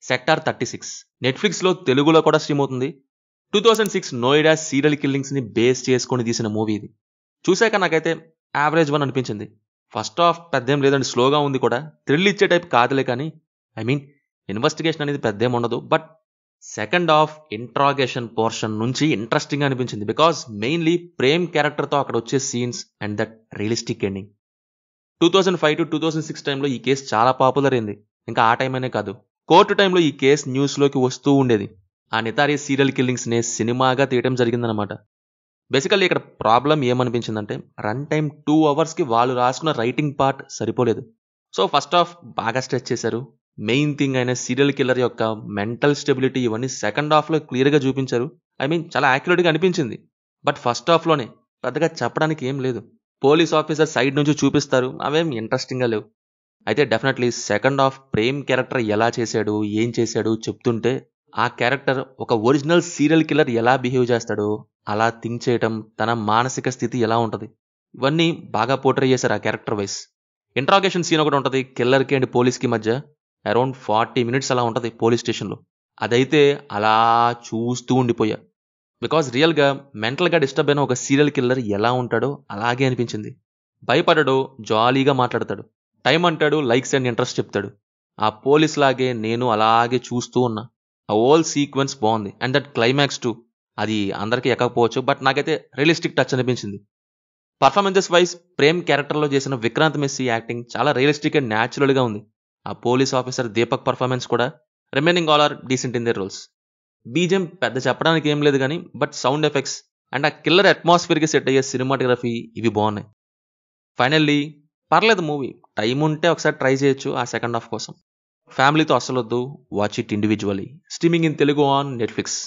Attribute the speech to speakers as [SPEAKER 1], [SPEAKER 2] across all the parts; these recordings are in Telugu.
[SPEAKER 1] సెక్టార్ 36 నెట్ఫ్లిక్స్లో తెలుగులో కూడా స్ట్రీమ్ అవుతుంది. 2006 నోయిడా సీరియల్ కిల్లింగ్స్ని బేస్ చేసుకొని తీసిన మూవీ ఇది. చూశాక నాకైతే యావరేజ్ వన్ అనిపించింది. ఫస్ట్ హాఫ్ పెద్దేం లేదండి, స్లోగా ఉంది కూడా. థ్రిల్ ఇచ్చే టైప్ కాదులే, కానీ ఇన్వెస్టిగేషన్ అనేది పెద్దేం ఉండదు. But second half interrogation portion నుంచి ఇంట్రెస్టింగ్ అనిపించింది. బికాస్ మెయిన్లీ ప్రేమ్ క్యారెక్టర్తో అక్కడ వచ్చే scenes and that realistic ending. 2005 to 2006 టైంలో ఈ కేసు చాలా పాపులర్ అయింది. ఇంకా ఆ టైం అనే కాదు, కోర్టు టైంలో ఈ కేసు న్యూస్లోకి వస్తూ ఉండేది. ఆ నితారీ సీరియల్ కిల్లింగ్స్ని సినిమాగా తీయడం జరిగిందనమాట. బేసికల్లీ ఇక్కడ ప్రాబ్లం ఏమనిపించిందంటే, రన్ టైం 2 అవర్స్కి వాళ్ళు రాసుకున్న రైటింగ్ పార్ట్ సరిపోలేదు. సో ఫస్ట్ హాఫ్ బాగా స్ట్రెచ్ చేశారు. మెయిన్ థింగ్ అయిన సీరియల్ కిల్లర్ యొక్క మెంటల్ స్టెబిలిటీ ఇవన్నీ సెకండ్ హాఫ్లో క్లియర్గా చూపించారు. చాలా యాక్యురేట్గా అనిపించింది. బట్ ఫస్ట్ హాఫ్లోనే పెద్దగా చెప్పడానికి ఏం లేదు. పోలీస్ ఆఫీసర్ సైడ్ నుంచి చూపిస్తారు, అవేం ఇంట్రెస్టింగ్గా లేవు. అయితే definitely second half Prem character ఎలా చేశాడు, ఏం చేశాడు చెప్తుంటే, ఆ క్యారెక్టర్ ఒక ఒరిజినల్ సీరియల్ కిల్లర్ ఎలా బిహేవ్ చేస్తాడో అలా థింక్ చేయటం, తన మానసిక స్థితి ఎలా ఉంటుంది, ఇవన్నీ బాగా పోర్ట్రే చేశారు ఆ క్యారెక్టర్ వైస్. ఇంట్రాగేషన్ సీన్ ఒకటి ఉంటుంది కిల్లర్కి అండ్ పోలీస్కి మధ్య. అరౌండ్ 40 minutes అలా ఉంటుంది పోలీస్ స్టేషన్లో. అదైతే అలా చూస్తూ ఉండిపోయా. బికాజ్ రియల్గా మెంటల్గా డిస్టర్బ్ అయిన ఒక సీరియల్ కిల్లర్ ఎలా ఉంటాడో అలాగే అనిపించింది. భయపడడు, జాలీగా మాట్లాడతాడు, టైం అంటాడు, లైక్స్ అండ్ ఇంట్రెస్ట్ చెప్తాడు. ఆ పోలీస్ లాగే నేను అలాగే చూస్తూ ఉన్నా. ఆ హోల్ సీక్వెన్స్ బాగుంది. అండ్ దట్ క్లైమాక్స్ టు, అది అందరికీ ఎక్కకపోవచ్చు, బట్ నాకైతే రియలిస్టిక్ టచ్ అనిపించింది. పర్ఫార్మెన్సెస్ వైజ్ ప్రేమ్ క్యారెక్టర్లో చేసిన విక్రాంత్ మెస్సీ యాక్టింగ్ చాలా రియలిస్టిక్ అండ్ న్యాచురల్గా ఉంది. ఆ పోలీస్ ఆఫీసర్ దీపక్ పర్ఫార్మెన్స్ కూడా, remaining all are decent in their roles. బీజం పెద్ద చెప్పడానికి ఏం లేదు కానీ, బట్ సౌండ్ ఎఫెక్ట్స్ అండ్ ఆ కిల్లర్ అట్మాస్ఫియర్కి సెట్ అయ్యే సినిమాటోగ్రఫీ ఇవి బాగున్నాయి. ఫైనల్లీ పర్లేదు మూవీ, టైం ఉంటే ఒకసారి ట్రై చేయొచ్చు ఆ సెకండ్ హాఫ్ కోసం. ఫ్యామిలీతో అస్సలు వద్దు, watch it individually. Streaming in Telugu on Netflix.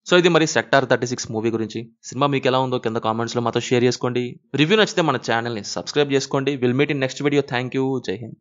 [SPEAKER 1] So ఇది మరి సెక్టార్ 36 మూవీ గురించి. సినిమా మీకు ఎలా ఉందో కింద కామెంట్స్లో మాతో షేర్ చేసుకోండి. రివ్యూ నచ్చితే మన ఛానల్ని సబ్స్క్రైబ్ చేసుకోండి. Will meet in next video. Thank you. జై హింద్.